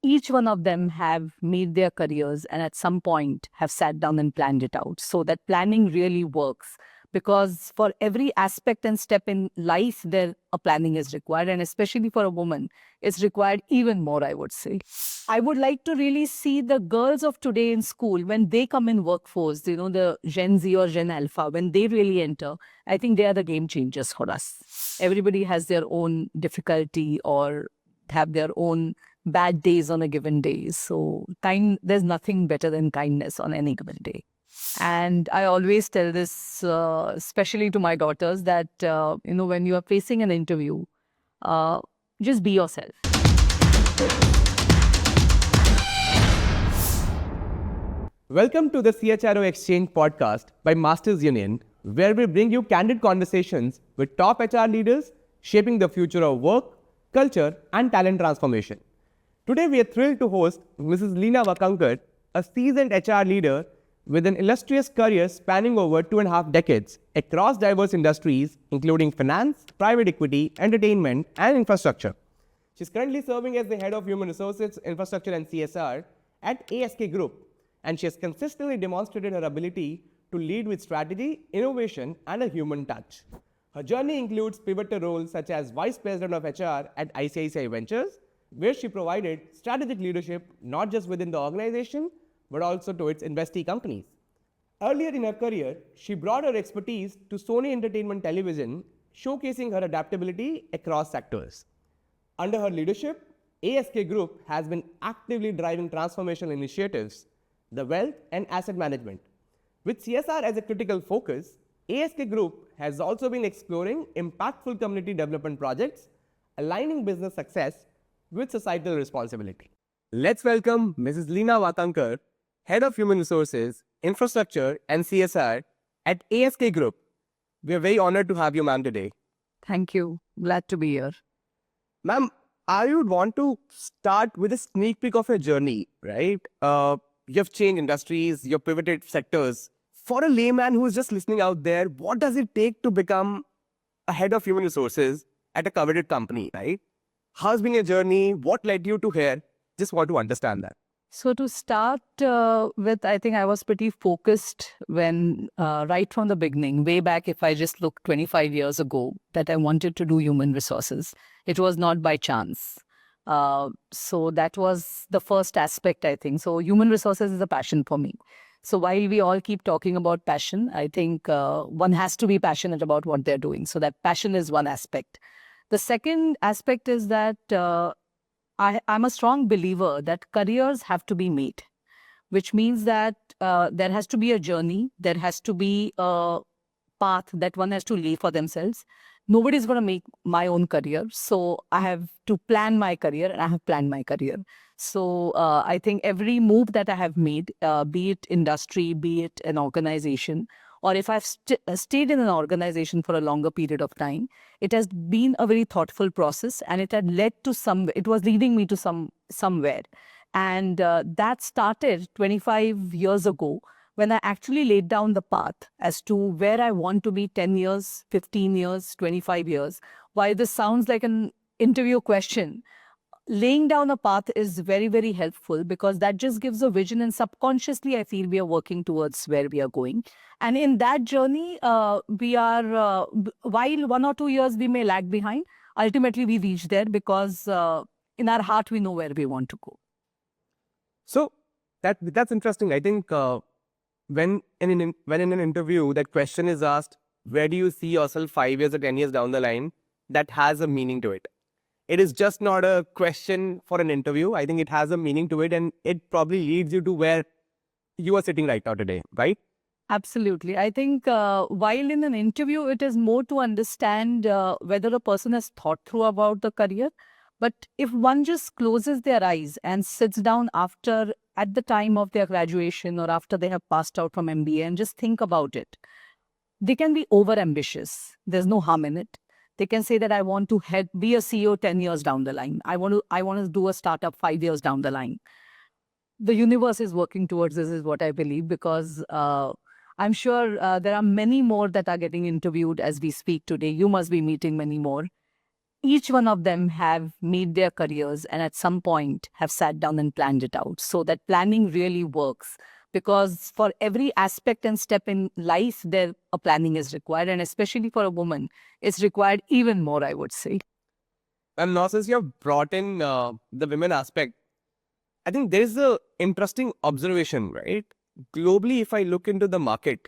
each one of them have made their careers and at some point have sat down and planned it out. So that planning really works, because for every aspect and step in life, there a planning is required. And especially for a woman, it's required even more, I would say. I would like to really see the girls of today in school, when they come in workforce, the Gen Z or Gen Alpha, when they really enter, I think they are the game changers for us. Everybody has their own difficulty or have their own bad days on a given day. So there's nothing better than kindness on any given day. And I always tell this, especially to my daughters, that, when you are facing an interview, just be yourself. Welcome to the CHRO Exchange podcast by Masters Union, where we bring you candid conversations with top HR leaders shaping the future of work, culture, and talent transformation. Today, we are thrilled to host Mrs. Leena Wakankar, a seasoned HR leader with an illustrious career spanning over 2.5 decades across diverse industries, including finance, private equity, entertainment, and infrastructure. She's currently serving as the head of Human Resources, Infrastructure, and CSR at ASK Group, and she has consistently demonstrated her ability to lead with strategy, innovation, and a human touch. Her journey includes pivotal roles such as Vice President of HR at ICICI Ventures, where she provided strategic leadership not just within the organization, but also to its investee companies. Earlier in her career, she brought her expertise to Sony Entertainment Television, showcasing her adaptability across sectors. Under her leadership, ASK Group has been actively driving transformational initiatives, the wealth and asset management. With CSR as a critical focus, ASK Group has also been exploring impactful community development projects, aligning business success with societal responsibility. Let's welcome Mrs. Leena Wakankar, Head of Human Resources, Infrastructure, and CSR at ASK Group. We are very honored to have you, ma'am, today. Thank you. Glad to be here. Ma'am, I would want to start with a sneak peek of your journey, right? You've changed industries, you've pivoted sectors. For a layman who is just listening out there, what does it take to become a head of human resources at a coveted company, right? How's been your journey? What led you to here? Just want to understand that. So to start with, I think I was pretty focused when, right from the beginning, way back, if I just look 25 years ago, that I wanted to do human resources. It was not by chance. So that was the first aspect, I think. So human resources is a passion for me. So while we all keep talking about passion, I think one has to be passionate about what they're doing. So that passion is one aspect. The second aspect is that I'm a strong believer that careers have to be made, which means that there has to be a journey, there has to be a path that one has to lay for themselves. Nobody's going to make my own career. So I have to plan my career, and I have planned my career. So I think every move that I have made, be it industry, be it an organization, or if I've stayed in an organization for a longer period of time, it has been a very thoughtful process, and it had led to it was leading me to somewhere. And that started 25 years ago, when I actually laid down the path as to where I want to be 10 years, 15 years, 25 years. While this sounds like an interview question, laying down a path is very, very helpful, because that just gives a vision, and subconsciously I feel we are working towards where we are going. And in that journey, we are, while 1 or 2 years we may lag behind, ultimately we reach there, because in our heart we know where we want to go. So that's interesting. I think when in an interview that question is asked, where do you see yourself 5 years or 10 years down the line, that has a meaning to it. It is just not a question for an interview. I think it has a meaning to it, and it probably leads you to where you are sitting right now today, right? Absolutely. I think while in an interview, it is more to understand whether a person has thought through about the career. But if one just closes their eyes and sits down at the time of their graduation, or after they have passed out from MBA, and just think about it, they can be over ambitious. There's no harm in it. They can say that I want to be a CEO 10 years down the line. I want to do a startup 5 years down the line. The universe is working towards this, is what I believe, because I'm sure there are many more that are getting interviewed as we speak today. You must be meeting many more. each one of them have made their careers and at some point have sat down and planned it out. So that planning really works, because for every aspect and step in life, there a planning is required. And especially for a woman, it's required even more, I would say. And now, since you have brought in the women aspect, I think there is a interesting observation, right? Globally, if I look into the market,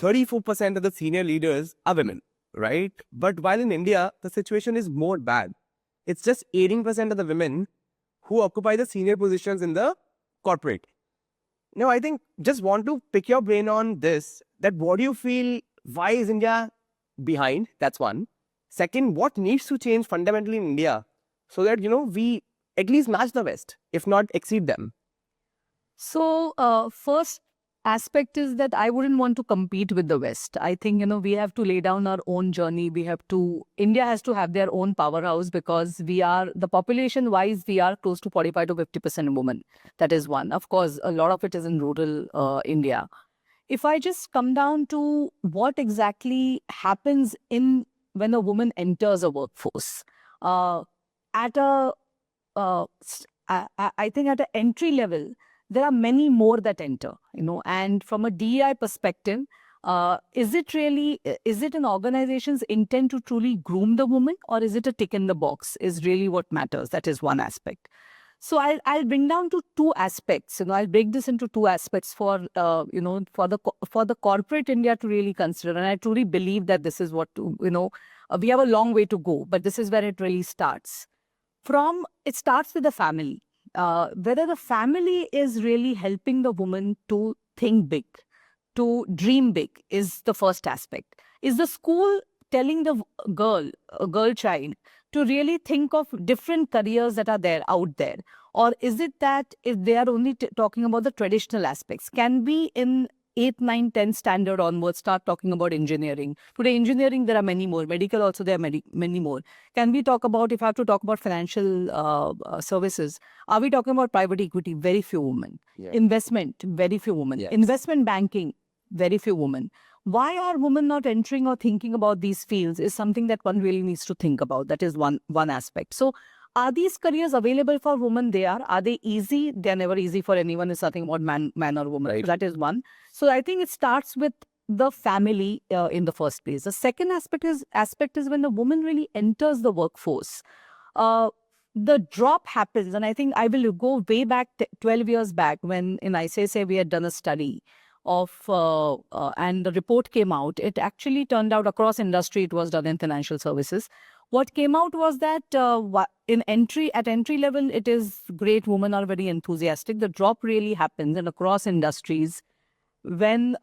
34% of the senior leaders are women, right? But while in India, the situation is more bad. It's just 18% of the women who occupy the senior positions in the corporate. Now, I think just want to pick your brain on this, that what do you feel, why is India behind? That's one. Second, what needs to change fundamentally in India so that, we at least match the West, if not exceed them? So, first aspect is that I wouldn't want to compete with the West. I think, we have to lay down our own journey. India has to have their own powerhouse, because the population wise, we are close to 45 to 50% women. That is one. Of course, a lot of it is in rural India. If I just come down to what exactly happens when a woman enters a workforce, at a I think at an entry level, there are many more that enter, and from a DEI perspective, is it an organization's intent to truly groom the woman, or is it a tick in the box is really what matters? That is one aspect. So I'll bring down to two aspects. I'll break this into two aspects for the corporate India to really consider. And I truly believe that this is we have a long way to go, but this is where it really starts. It starts with the family. Whether the family is really helping the woman to think big, to dream big, is the first aspect. Is the school telling the girl child to really think of different careers that are out there? Or is it that if they are only talking about the traditional aspects, can we in 8, 9, 10 standard onwards start talking about engineering? Today, engineering, there are many more. Medical also, there are many more. Can we talk about, if I have to talk about financial services, are we talking about private equity? Very few women. Yeah. Investment, very few women. Yes. Investment banking, very few women. Why are women not entering or thinking about these fields is something that one really needs to think about. That is one aspect. So are these careers available for women? They are. Are they easy? They're never easy for anyone. It's nothing about man or woman. Right. That is one. So I think it starts with the family in the first place. The second aspect is when the woman really enters the workforce. The drop happens, and I think I will go way back 12 years back when in ICSA we had done a study of and the report came out. It actually turned out across industry, it was done in financial services. What came out was that at entry level, it is great. Women are very enthusiastic. The drop really happens, and across industries, when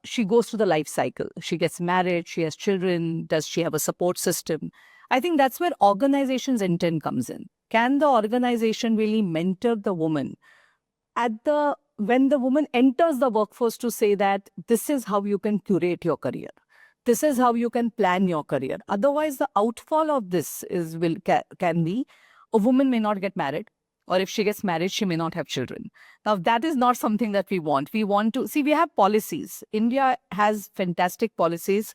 she goes through the life cycle. She gets married, she has children, does she have a support system? I think that's where organization's intent comes in. Can the organization really mentor the woman when the woman enters the workforce to say that this is how you can curate your career? This is how you can plan your career. Otherwise, the outfall of this can be a woman may not get married, or if she gets married, she may not have children. Now, that is not something that we want. We want to see, we have policies. India has fantastic policies.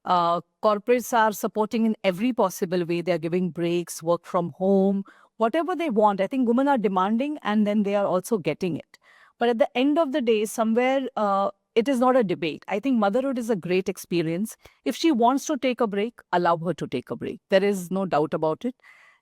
Corporates are supporting in every possible way. They're giving breaks, work from home, whatever they want. I think women are demanding, and then they are also getting it. But at the end of the day, somewhere, it is not a debate. I think motherhood is a great experience. If she wants to take a break, allow her to take a break. There is no doubt about it.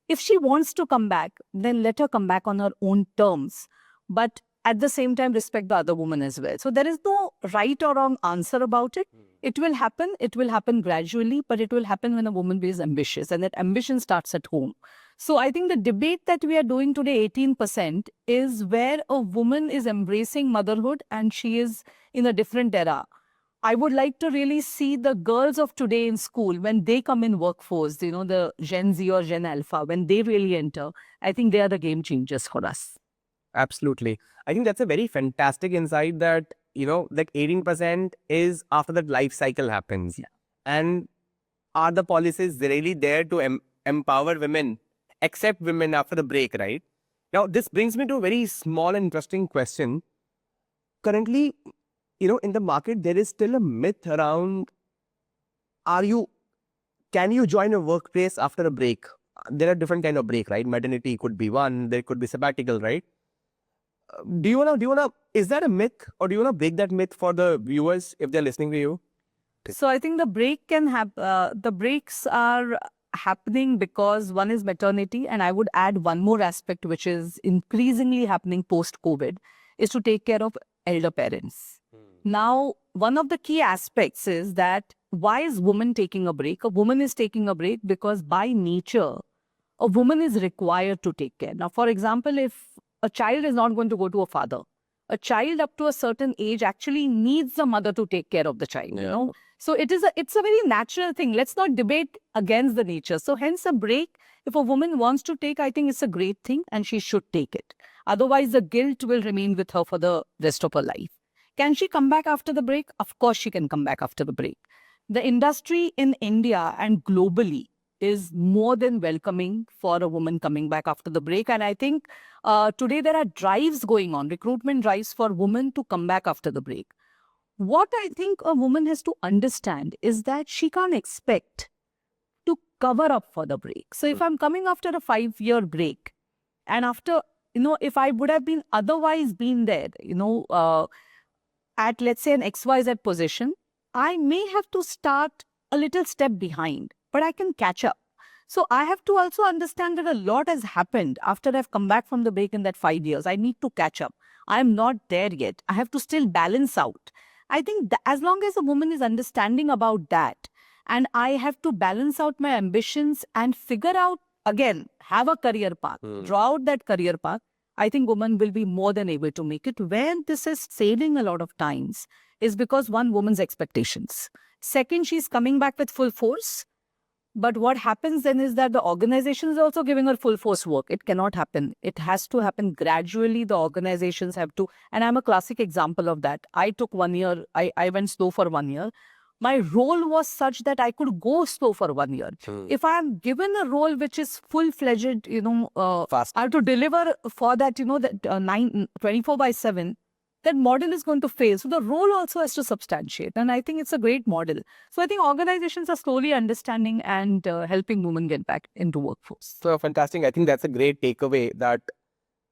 If she wants to come back, then let her come back on her own terms. But at the same time, respect the other woman as well. So there is no right or wrong answer about it. It will happen. It will happen gradually, but it will happen when a woman is ambitious, and that ambition starts at home. So I think the debate that we are doing today, 18%, is where a woman is embracing motherhood and she is in a different era. I would like to really see the girls of today in school, when they come in workforce, the Gen Z or Gen Alpha, when they really enter, I think they are the game changers for us. Absolutely. I think that's a very fantastic insight that, like 18% is after that life cycle happens. Yeah. And are the policies really there to empower women, accept women after the break, right? Now, this brings me to a very small and interesting question. Currently, in the market, there is still a myth around, can you join a workplace after a break? there are different kind of break, right? Maternity could be one, there could be sabbatical, right? Is that a myth, or do you wanna break that myth for the viewers if they're listening to you? So I think the break can the breaks are happening because one is maternity, and I would add one more aspect which is increasingly happening post-COVID is to take care of elder parents. Now, one of the key aspects is that why is woman taking a break? A woman is taking a break because by nature, a woman is required to take care. Now, for example, if a child is not going to go to a father, a child up to a certain age actually needs a mother to take care of the child, you know. So it's a very natural thing. Let's not debate against the nature. So hence a break, if a woman wants to take, I think it's a great thing and she should take it. Otherwise, the guilt will remain with her for the rest of her life. Can she come back after the break? Of course, she can come back after the break. The industry in India and globally is more than welcoming for a woman coming back after the break. And I think today there are drives going on, recruitment drives for women to come back after the break. What I think a woman has to understand is that she can't expect to cover up for the break. So if I'm coming after a 5-year break, and after, if I would have been otherwise been there, at let's say an XYZ position, I may have to start a little step behind, but I can catch up. So I have to also understand that a lot has happened after I've come back from the break in that 5 years. I need to catch up. I'm not there yet. I have to still balance out. I think that as long as a woman is understanding about that, and I have to balance out my ambitions and figure out, again, have a career path, draw out that career path, I think women will be more than able to make it. Where this is failing a lot of times is because one, woman's expectations. Second, she's coming back with full force. But what happens then is that the organization is also giving her full force work. It cannot happen. It has to happen gradually. The organizations have to, and I'm a classic example of that. I took 1 year, I went slow for 1 year. My role was such that I could go slow for 1 year. If I'm given a role which is full-fledged, Fast. I have to deliver for that, that 24/7, that model is going to fail. So the role also has to substantiate. And I think it's a great model. So I think organizations are slowly understanding and helping women get back into workforce. So fantastic. I think that's a great takeaway, that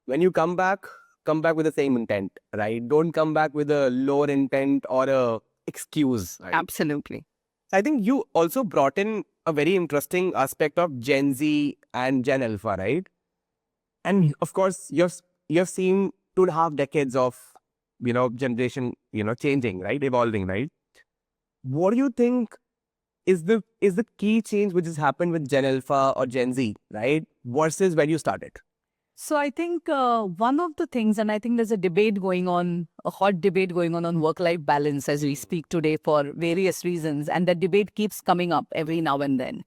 when you come back with the same intent, right? Don't come back with a lower intent or a excuse. Right? Absolutely. I think you also brought in a very interesting aspect of Gen Z and Gen Alpha, right? And of course, you've seen 2.5 decades of generation changing, right? Evolving, right? What do you think is the key change which has happened with Gen Alpha or Gen Z, right, versus when you started? So I think one of the things, and I think there's a debate going on, a hot debate going on work-life balance as we speak today for various reasons. And that debate keeps coming up every now and then.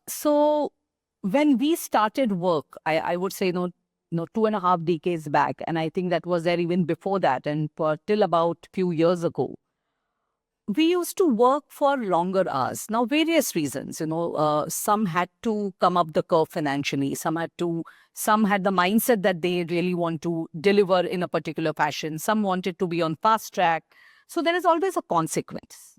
So when we started work, I would say, 2.5 decades back, and I think that was there even before that, and till about few years ago, we used to work for longer hours. Now, various reasons, some had to come up the curve financially. Some had the mindset that they really want to deliver in a particular fashion. Some wanted to be on fast track. So there is always a consequence.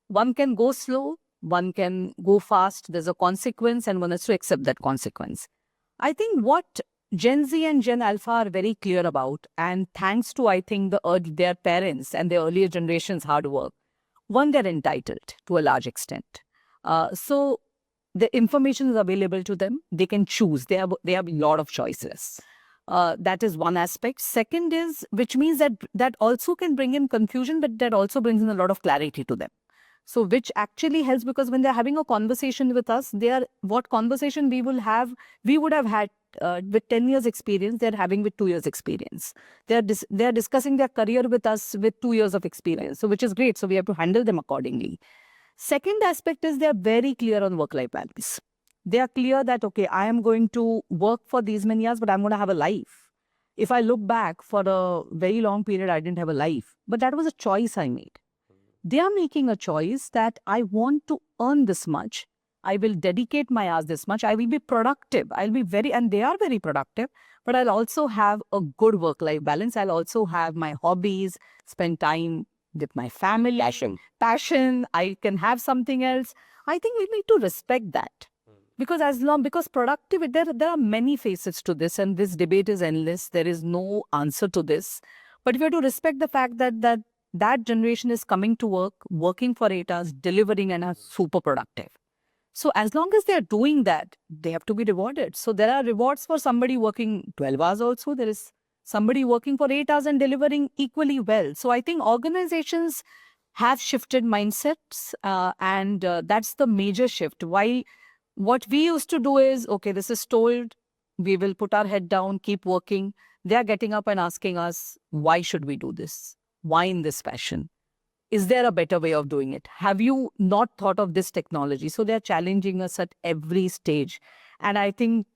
One can go slow, one can go fast. There's a consequence, and one has to accept that consequence. I think what Gen Z and Gen Alpha are very clear about, and thanks to, I think, their parents and their earlier generations' hard work, one, they're entitled to a large extent. So the information is available to them. They can choose. They have a lot of choices. That is one aspect. Second is, which means that also can bring in confusion, but that also brings in a lot of clarity to them. So which actually helps, because when they're having a conversation with us, what conversation we would have had with 10 years experience, they're having with 2 years experience. They're discussing their career with us with 2 years of experience, so which is great. So we have to handle them accordingly. Second aspect is they're very clear on work-life balance. They are clear that, okay, I am going to work for these many years, but I'm going to have a life. If I look back for a very long period, I didn't have a life, but that was a choice I made. They are making a choice that I want to earn this much. I will dedicate my hours this much. I will be productive. And they are very productive, but I'll also have a good work-life balance. I'll also have my hobbies, spend time with my family. Passion. I can have something else. I think we need to respect that. Because productivity, there are many facets to this, and this debate is endless. There is no answer to this. But we have to respect the fact that generation is coming to work, working for 8 hours, delivering, and are super productive. So as long as they are doing that, they have to be rewarded. So there are rewards for somebody working 12 hours also. There is somebody working for 8 hours and delivering equally well. So I think organizations have shifted mindsets, and that's the major shift. Why? What we used to do is, okay, this is told, we will put our head down, keep working. They are getting up and asking us, why should we do this? Why in this fashion? Is there a better way of doing it? Have you not thought of this technology? So they're challenging us at every stage. And I think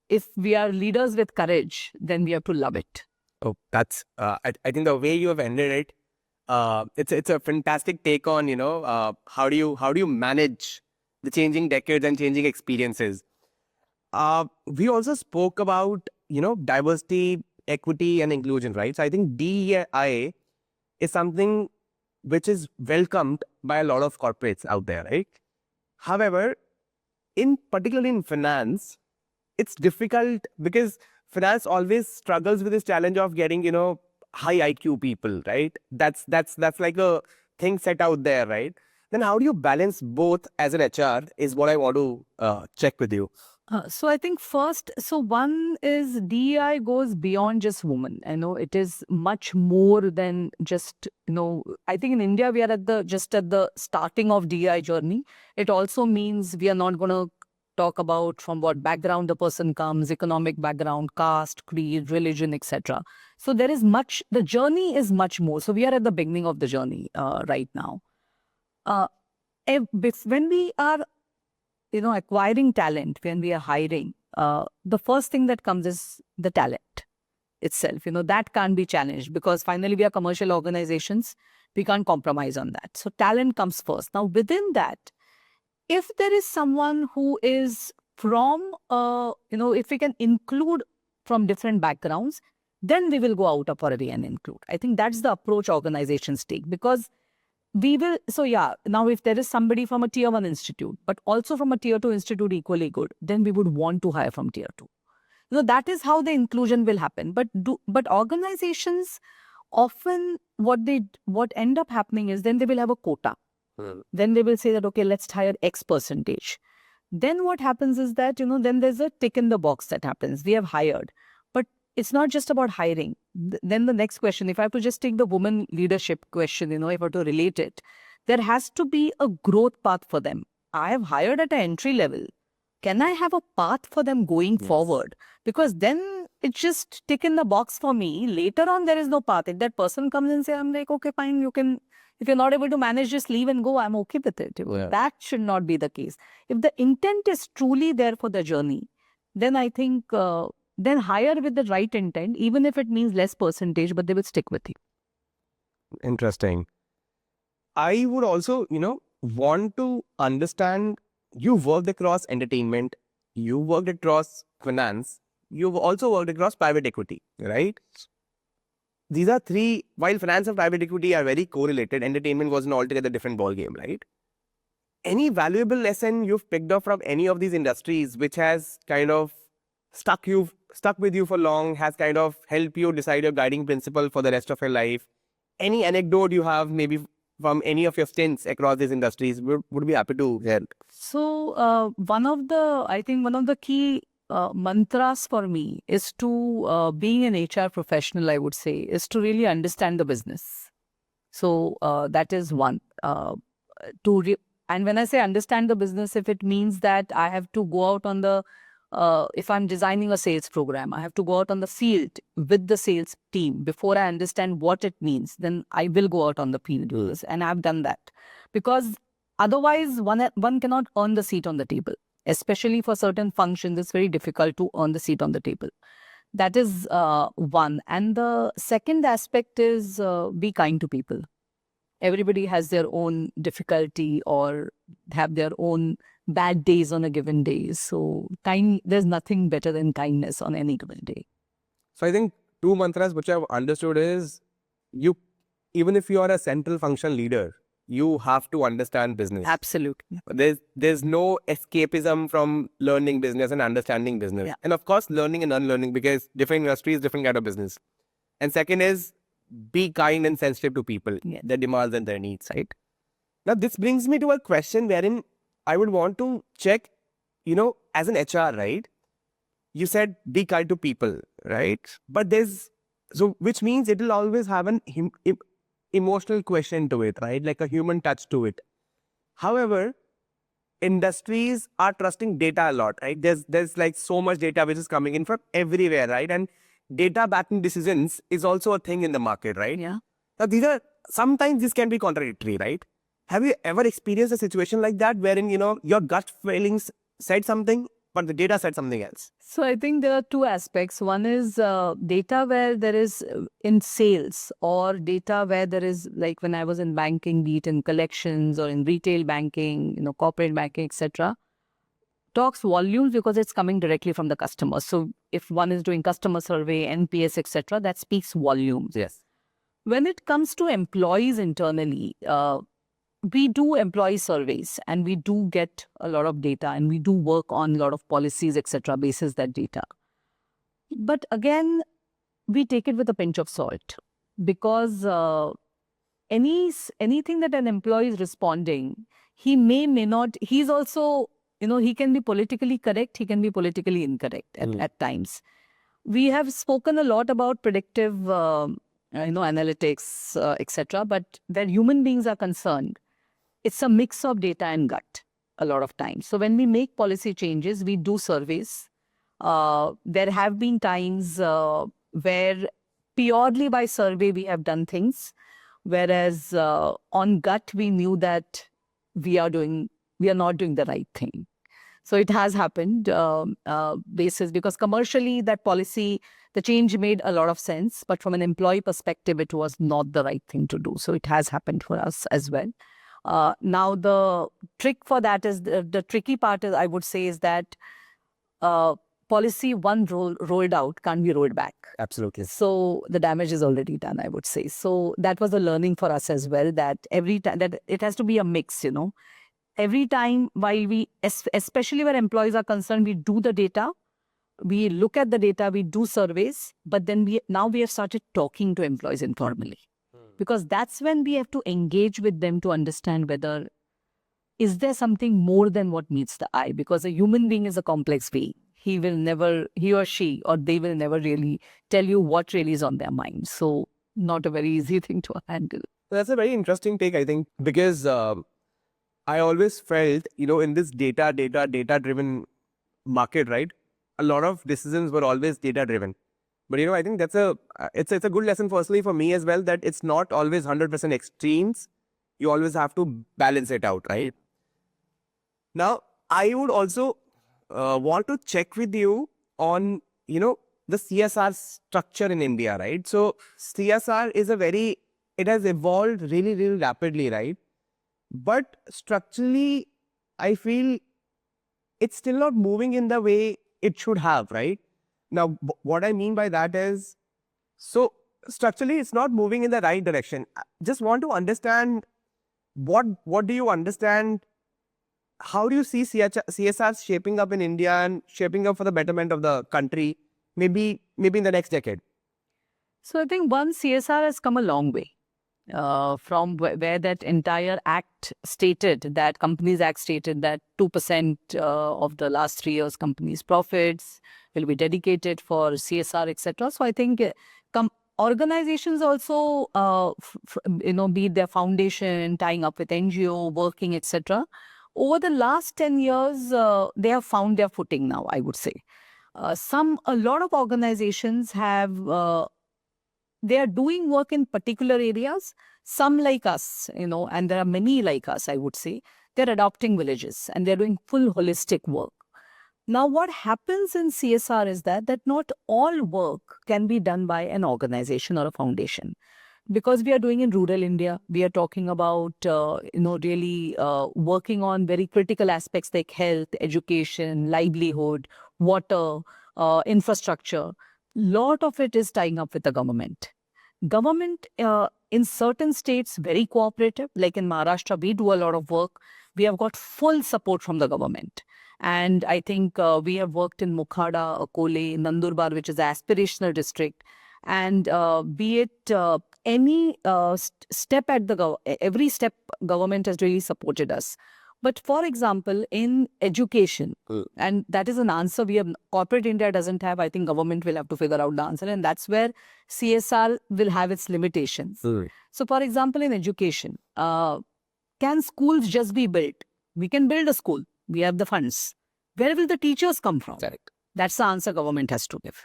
if we are leaders with courage, then we have to love it. Oh, that's, I think the way you have ended it, it's a fantastic take on, how do you manage the changing decades and changing experiences. We also spoke about, diversity, equity and inclusion, right? So I think DEI is something which is welcomed by a lot of corporates out there, right? However, particularly in finance, it's difficult because finance always struggles with this challenge of getting, high IQ people, right? That's like a thing set out there, right? Then how do you balance both as an HR is what I want to check with you. So I think first, one is DEI goes beyond just women. I know it is much more than just, I think in India, we are at the starting of DEI journey. It also means we are not going to talk about from what background the person comes, economic background, caste, creed, religion, etc. So there is the journey is much more. So we are at the beginning of the journey right now. When we are acquiring talent, when we are hiring, the first thing that comes is the talent itself. That can't be challenged because finally we are commercial organizations. We can't compromise on that. So talent comes first. Now within that, if there is someone who is from, if we can include from different backgrounds, then we will go out of our way and include. I think that's the approach organizations take because we will, now if there is somebody from a tier 1 institute, but also from a tier 2 institute equally good, then we would want to hire from tier 2. That is how the inclusion will happen. But organizations often, what end up happening is then they will have a quota. Then they will say that, okay, let's hire X percentage. Then what happens is that, then there's a tick in the box that happens. We have hired. But it's not just about hiring. Then the next question, if I have to just take the woman leadership question, if I have to relate it, there has to be a growth path for them. I have hired at an entry level. Can I have a path for them going forward? Because then it's just tick in the box for me. Later on, there is no path. If that person comes and says, I'm like, okay, fine, you can, if you're not able to manage, just leave and go. I'm okay with it. Yeah. That should not be the case. If the intent is truly there for the journey, then I think, then hire with the right intent, even if it means less percentage, but they will stick with you. Interesting. I would also, want to understand, you worked across entertainment, you worked across finance, you've also worked across private equity, right? These are three, while finance and private equity are very correlated, entertainment was an altogether different ballgame, right? Any valuable lesson you've picked up from any of these industries which has kind of stuck with you for long, has kind of helped you decide your guiding principle for the rest of your life? Any anecdote you have maybe from any of your stints across these industries, would be happy to hear. So one of the key mantras for me is to, being an HR professional, I would say, is to really understand the business. So that is one. And when I say understand the business, if it means that I have to go out on the, if I'm designing a sales program, I have to go out on the field with the sales team before I understand what it means, then I will go out on the field. And I've done that. Because otherwise, one cannot earn the seat on the table. Especially for certain functions, it's very difficult to earn the seat on the table. That is one. And the second aspect is be kind to people. Everybody has their own difficulty or have their own bad days on a given day. So there's nothing better than kindness on any given day. So I think two mantras which I've understood is, even if you are a central function leader, you have to understand business. Absolutely. There's no escapism from learning business and understanding business. Yeah. And of course, learning and unlearning, because different industries, different kind of business. And second is be kind and sensitive to people, Yeah. their demands and their needs, right? Now, this brings me to a question wherein I would want to check, as an HR, right? You said be kind to people, right? But which means it will always have an emotional question to it, right? Like a human touch to it. However, industries are trusting data a lot, right? There's like so much data which is coming in from everywhere, right? And data backing decisions is also a thing in the market, right? Yeah. Now, sometimes this can be contradictory, right? Have you ever experienced a situation like that wherein, your gut feelings said something, but the data said something else? So I think there are two aspects. One is data where there is in sales, or data where there is, like when I was in banking, be it in collections or in retail banking, corporate banking, etc. Talks volumes because it's coming directly from the customer. So if one is doing customer survey, NPS, etc., that speaks volumes. Yes. When it comes to employees internally, we do employee surveys and we do get a lot of data and we do work on a lot of policies, etc., basis that data. But again, we take it with a pinch of salt, because anything that an employee is responding, he may not, he's also, he can be politically correct, he can be politically incorrect at times. We have spoken a lot about predictive, analytics, etc. But where human beings are concerned, it's a mix of data and gut a lot of times. So when we make policy changes, we do surveys. There have been times where purely by survey we have done things, whereas on gut we knew that we are not doing the right thing. So it has happened basis, because commercially that policy, the change made a lot of sense, but from an employee perspective, it was not the right thing to do. So it has happened for us as well. Now the trick for that is, the tricky part is, I would say, is that policy rolled out can't be rolled back. Absolutely. So the damage is already done, I would say. So that was a learning for us as well, that every time that it has to be a mix, Every time, while we, especially where employees are concerned, we do the data, we look at the data, we do surveys, but then we have started talking to employees informally. Because that's when we have to engage with them to understand whether, is there something more than what meets the eye? Because a human being is a complex being. He or she, or they will never really tell you what really is on their mind. So not a very easy thing to handle. That's a very interesting take, I think, because I always felt, in this data-driven market, right? A lot of decisions were always data-driven. But, I think it's a good lesson personally for me as well, that it's not always 100% extremes. You always have to balance it out, right? Now, I would also want to check with you on, the CSR structure in India, right? So CSR is it has evolved really, really rapidly, right? But structurally, I feel it's still not moving in the way it should have, right? Now, what I mean by that is, so structurally, it's not moving in the right direction. I just want to understand, what do you understand? How do you see CSR shaping up in India and shaping up for the betterment of the country, maybe in the next decade? So I think CSR has come a long way. From where that entire act stated, that Companies Act stated that 2% of the last 3 years companies' profits will be dedicated for CSR, etc. So I think organizations also, be it their foundation, tying up with NGO, working, etc. Over the last 10 years, they have found their footing now, I would say. A lot of organizations have they are doing work in particular areas. Some like us, and there are many like us, I would say, they're adopting villages and they're doing full holistic work. Now, what happens in CSR is that not all work can be done by an organization or a foundation. Because we are doing in rural India, we are talking about, really working on very critical aspects like health, education, livelihood, water, infrastructure. Lot of it is tying up with the government. Government in certain states, very cooperative. Like in Maharashtra, we do a lot of work. We have got full support from the government. And I think we have worked in Mukhada, Akole, Nandurbar, which is an aspirational district. And be it any step at the every step, government has really supported us. But for example, in education, and that is an answer we have, corporate India doesn't have. I think government will have to figure out the answer. And that's where CSR will have its limitations. So for example, in education, can schools just be built? We can build a school. We have the funds. Where will the teachers come from? Correct. That's the answer government has to give.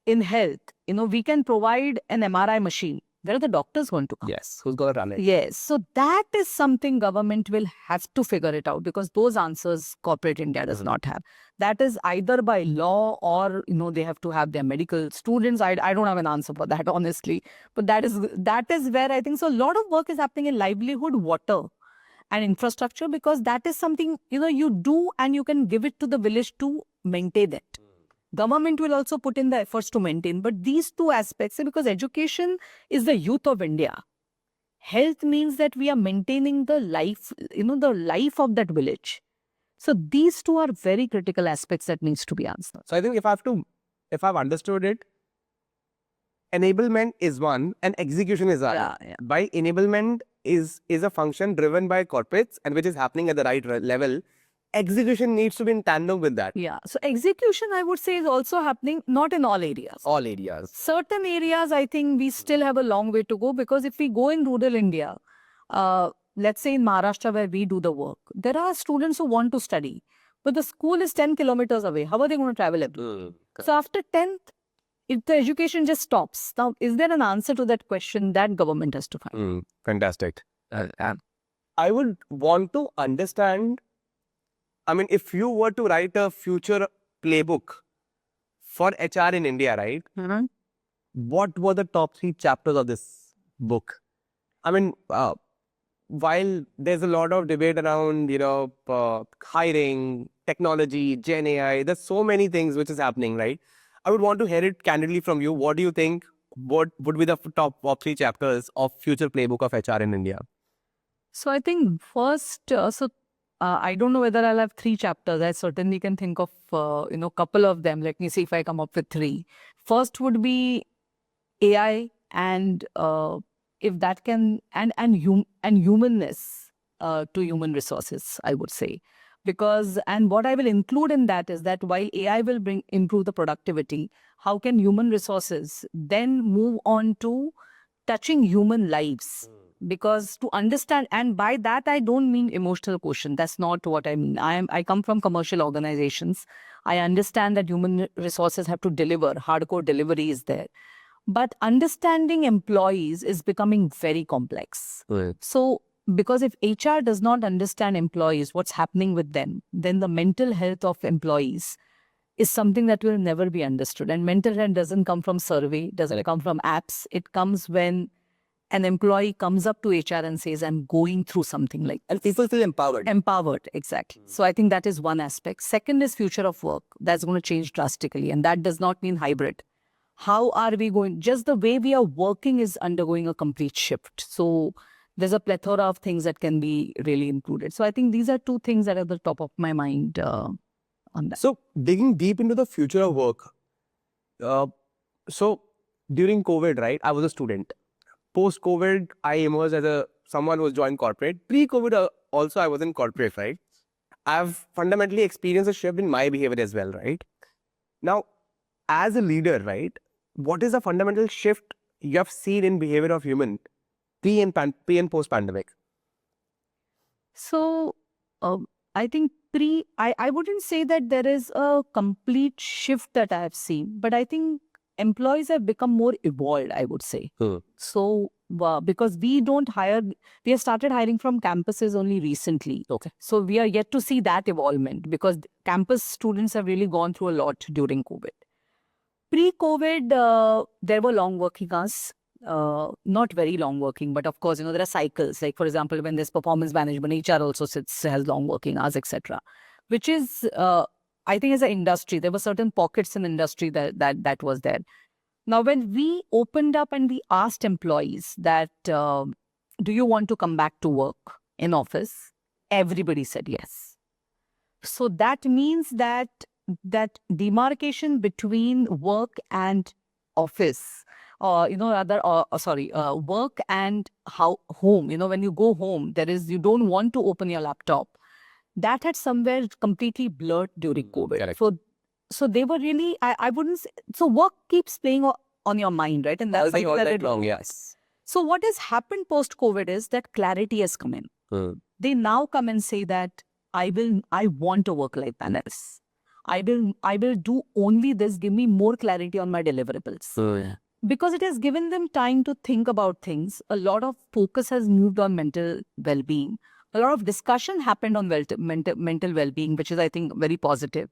In health, we can provide an MRI machine. Where are the doctors going to come? Yes. Who's going to run it? Yes. So that is something government will have to figure it out, because those answers corporate India does not have. That is either by law or, they have to have their medical students. I don't have an answer for that, honestly. But that is where I think, so a lot of work is happening in livelihood, water and infrastructure, because that is something, you do and you can give it to the village to maintain it. Government will also put in the efforts to maintain. But these two aspects, because education is the youth of India. Health means that we are maintaining the life, the life of that village. So these two are very critical aspects that needs to be answered. So I think if I've understood it, enablement is one and execution is other. Yeah. By enablement is a function driven by corporates and which is happening at the right level. Execution needs to be in tandem with that. Yeah. So execution, I would say, is also happening, not in all areas. All areas. Certain areas, I think we still have a long way to go, because if we go in rural India, let's say in Maharashtra where we do the work, there are students who want to study, but the school is 10 kilometers away. How are they going to travel every? So after 10th, if the education just stops. Now, is there an answer to that question? That government has to find. Fantastic. I would want to understand, if you were to write a future playbook for HR in India, right? What were the top 3 chapters of this book? While there's a lot of debate around, hiring, technology, Gen AI, there's so many things which is happening, right? I would want to hear it candidly from you. What do you think? What would be the top 3 chapters of future playbook of HR in India? So I think first, I don't know whether I'll have 3 chapters. I certainly can think of, couple of them. Let me see if I come up with 3. First would be AI and if that can, and humanness to human resources, I would say. Because, and what I will include in that is that while AI will improve the productivity, how can human resources then move on to touching human lives? Because to understand, and by that I don't mean emotional quotient. That's not what I mean. I come from commercial organizations. I understand that human resources have to deliver. Hardcore delivery is there. But understanding employees is becoming very complex. Right. So, because if HR does not understand employees, what's happening with them, then the mental health of employees is something that will never be understood. And mental health doesn't come from survey, doesn't come from apps. It comes when an employee comes up to HR and says, I'm going through something like this. And people feel empowered. Empowered, exactly. So I think that is one aspect. Second is future of work. That's going to change drastically. And that does not mean hybrid. How are we going? Just the way we are working is undergoing a complete shift. So there's a plethora of things that can be really included. So I think these are 2 things that are at the top of my mind on that. So digging deep into the future of work. So during COVID, right, I was a student. Post-COVID, I emerged as someone who has joined corporate. Pre-COVID also I was in corporate, right? I've fundamentally experienced a shift in my behavior as well, right? Now, as a leader, right, what is the fundamental shift you have seen in behavior of human pre and post-pandemic? So I think I wouldn't say that there is a complete shift that I have seen, but I think employees have become more evolved, I would say. So because we have started hiring from campuses only recently. Okay. So we are yet to see that evolvement, because campus students have really gone through a lot during COVID. Pre-COVID, there were long working hours. Not very long working, but of course, there are cycles. Like, for example, when there's performance management, HR also has long working hours, etc. Which is, I think as an industry, there were certain pockets in industry that was there. Now, when we opened up and we asked employees that, do you want to come back to work in office? Everybody said yes. So that means that demarcation between work and office, work and home. When you go home, you don't want to open your laptop. That had somewhere completely blurred during COVID. Correct. So they were really, I wouldn't say, so work keeps playing on your mind, right? And that's All that that it- long, yes. So what has happened post-COVID is that clarity has come in. They now come and say that I want a work-life balance. I will do only this. Give me more clarity on my deliverables. Because it has given them time to think about things. A lot of focus has moved on mental well-being. A lot of discussion happened on mental well-being, which is, I think, very positive.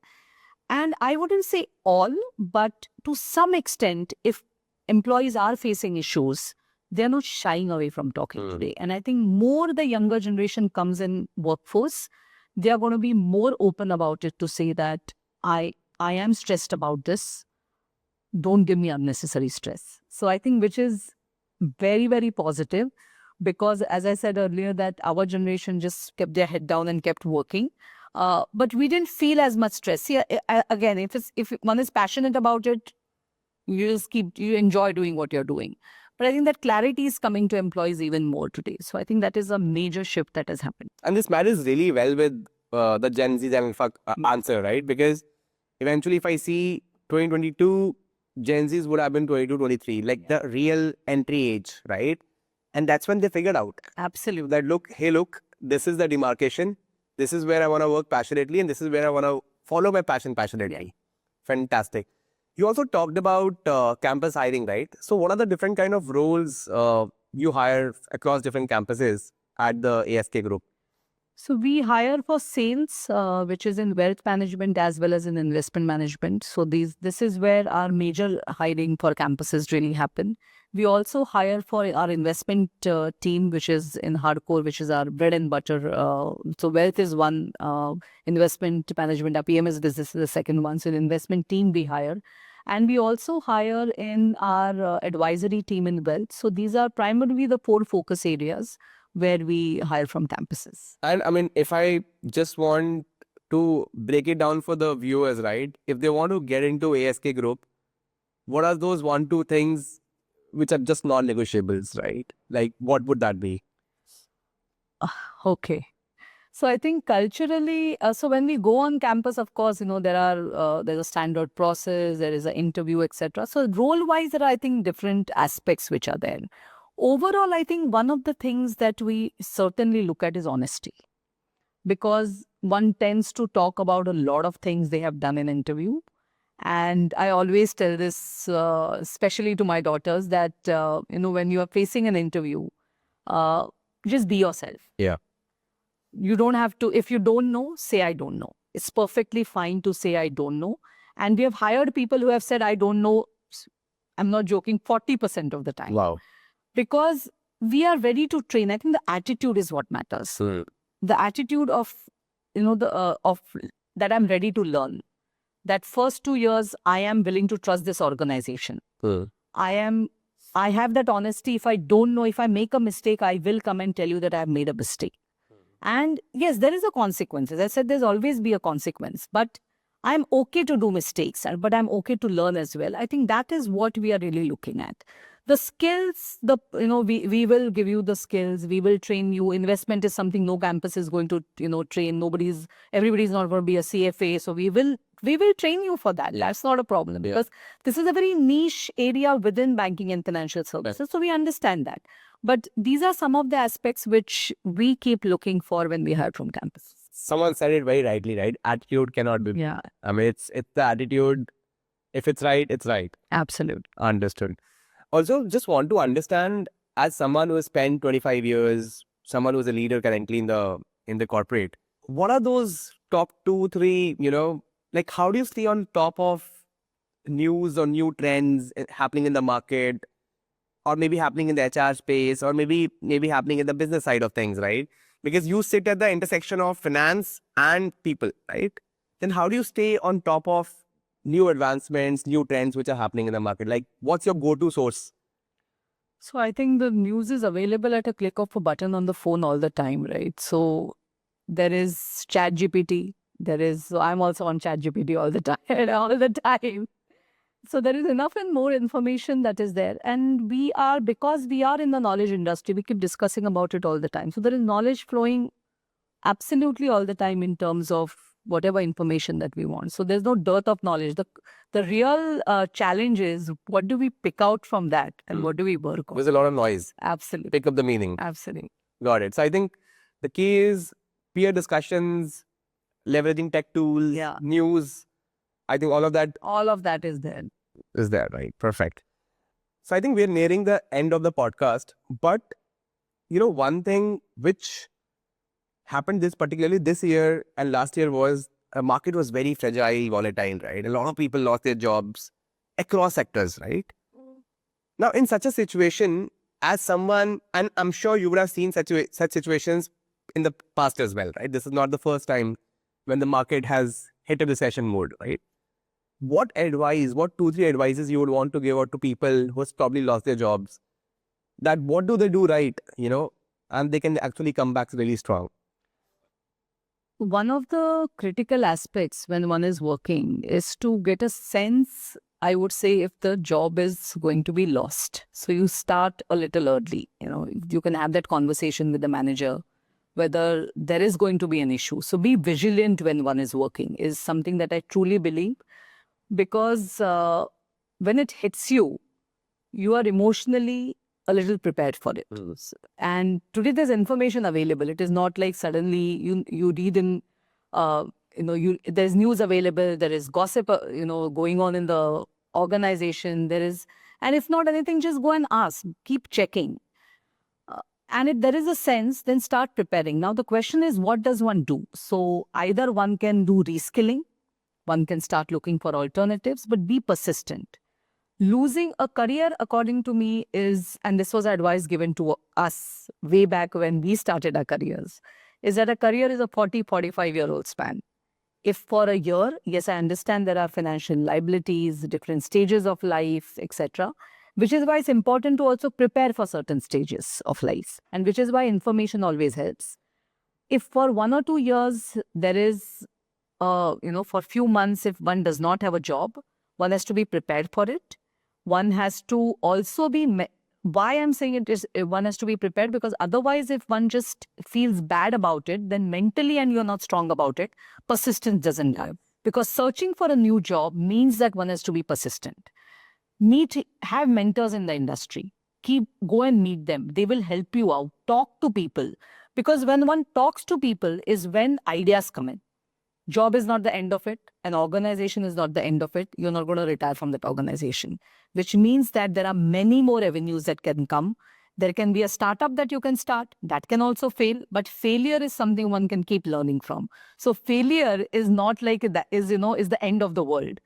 And I wouldn't say all, but to some extent, if employees are facing issues, they're not shying away from talking today. And I think more the younger generation comes in workforce, they are going to be more open about it to say that I am stressed about this. Don't give me unnecessary stress. So I think which is very, very positive, because as I said earlier, that our generation just kept their head down and kept working. But we didn't feel as much stress. See, again, if one is passionate about it, you enjoy doing what you're doing. But I think that clarity is coming to employees even more today. So I think that is a major shift that has happened. And this marries really well with the Gen Z's answer, right? Because eventually, if I see 2022, Gen Z's would have been 22, 23, like the real entry age, right? And that's when they figured out Absolutely. that, look, this is the demarcation. This is where I want to work passionately, and this is where I want to follow my passion passionately. Fantastic. You also talked about campus hiring, right? So what are the different kind of roles you hire across different campuses at the ASK Group? So we hire for sales, which is in wealth management as well as in investment management. So this is where our major hiring for campuses really happen. We also hire for our investment team, which is in hardcore, which is our bread and butter. So wealth is one, investment management, our PMS business is the second one. So in investment team we hire. And we also hire in our advisory team in wealth. So these are primarily the 4 focus areas where we hire from campuses. And I mean, if I just want to break it down for the viewers, right? If they want to get into ASK Group, what are those 1-2 things which are just non-negotiables, right? Like, what would that be? Okay. So I think culturally, so when we go on campus, of course, there's a standard process, there is an interview, etc. So role-wise, there are, I think, different aspects which are there. Overall, I think one of the things that we certainly look at is honesty, because one tends to talk about a lot of things they have done in interview. And I always tell this, especially to my daughters, that, when you are facing an interview, just be yourself. Yeah. You don't have to, if you don't know, say, I don't know. It's perfectly fine to say, I don't know. And we have hired people who have said, I don't know. I'm not joking, 40% of the time. Wow. Because we are ready to train. I think the attitude is what matters. The attitude of, that I'm ready to learn. That first 2 years, I am willing to trust this organization. I have that honesty. If I don't know, if I make a mistake, I will come and tell you that I have made a mistake. And yes, there is a consequence. As I said, there's always be a consequence. But I'm okay to do mistakes, but I'm okay to learn as well. I think that is what we are really looking at. The skills, we will give you the skills. We will train you. Investment is something no campus is going to, train. Everybody's not going to be a CFA. So we will train you for that. That's not a problem, because this is a very niche area within banking and financial services. So we understand that. But these are some of the aspects which we keep looking for when we hire from campus. Someone said it very rightly, right? Attitude cannot be. Yeah, I mean, it's the attitude. If it's right, it's right. absolutely. Understood. Also, just want to understand, as someone who has spent 25 years, someone who's a leader currently in the corporate, what are those top 2, 3, like how do you stay on top of news or new trends happening in the market, or maybe happening in the HR space, or maybe happening in the business side of things, right? Because you sit at the intersection of finance and people, right? Then how do you stay on top of new advancements, new trends which are happening in the market? Like, what's your go-to source? So I think the news is available at a click of a button on the phone all the time, right? So there is ChatGPT. So I'm also on ChatGPT all the time, all the time. So there is enough and more information that is there. And because we are in the knowledge industry, we keep discussing about it all the time. So there is knowledge flowing absolutely all the time in terms of whatever information that we want. So there's no dearth of knowledge. The real challenge is, what do we pick out from that and what do we work on? There's a lot of noise. Absolutely. Pick up the meaning. Absolutely. Got it. So I think the key is peer discussions, leveraging tech tools, news. I think all of that is there. Is there, right? Perfect. So I think we're nearing the end of the podcast. But, one thing which happened particularly this year and last year was a market was very fragile, volatile, right? A lot of people lost their jobs across sectors, right? Now, in such a situation, as someone, and I'm sure you would have seen such situations in the past as well, right? This is not the first time when the market has hit a recession mode, right? What 2-3 advices you would want to give out to people who has probably lost their jobs? That what do they do right, and they can actually come back really strong? One of the critical aspects when one is working is to get a sense, I would say, if the job is going to be lost. So you start a little early. You can have that conversation with the manager, whether there is going to be an issue. So be vigilant when one is working is something that I truly believe, because when it hits you, you are emotionally a little prepared for it. And today there's information available. It is not like suddenly you read in, there's news available, there is gossip, going on in the organization. And if not anything, just go and ask, keep checking. And if there is a sense, then start preparing. Now the question is, what does one do? So either one can do reskilling, one can start looking for alternatives, but be persistent. Losing a career, according to me, and this was advice given to us way back when we started our careers, is that a career is a 45-year-old span. If for a year, yes, I understand there are financial liabilities, different stages of life, etc., which is why it's important to also prepare for certain stages of life, and which is why information always helps. If for 1 or 2 years there is, for a few months, if one does not have a job, one has to be prepared for it. One has to also be, why I'm saying it is, one has to be prepared, because otherwise if one just feels bad about it, then mentally and you're not strong about it, persistence doesn't help. Because searching for a new job means that one has to be persistent. Have mentors in the industry. Go and meet them. They will help you out. Talk to people. Because when one talks to people is when ideas come in. Job is not the end of it. An organization is not the end of it. You're not going to retire from that organization, which means that there are many more avenues that can come. There can be a startup that you can start that can also fail, but failure is something one can keep learning from. So failure is not like that is the end of the world.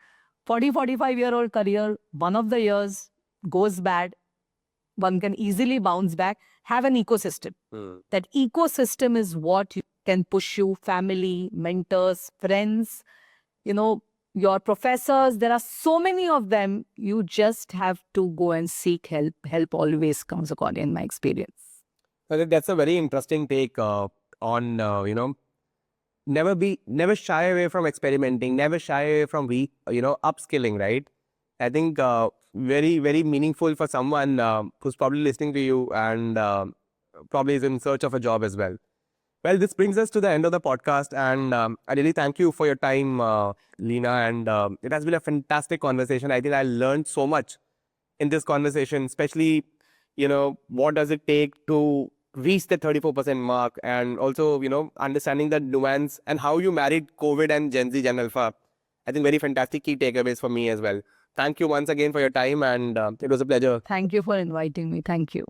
45-year-old career, one of the years goes bad, one can easily bounce back. Have an ecosystem. That ecosystem is what can push you, family, mentors, friends, your professors. There are so many of them. You just have to go and seek help. Help always comes, according in my experience. That's a very interesting take on, never shy away from experimenting, never shy away from upskilling, right? I think very, very meaningful for someone who's probably listening to you and probably is in search of a job as well. Well, this brings us to the end of the podcast, and I really thank you for your time, Leena, and it has been a fantastic conversation. I think I learned so much in this conversation, especially, what does it take to reach the 34% mark, and also, understanding the nuance and how you married COVID and Gen Z, Gen Alpha. I think very fantastic key takeaways for me as well. Thank you once again for your time, and it was a pleasure. Thank you for inviting me. Thank you.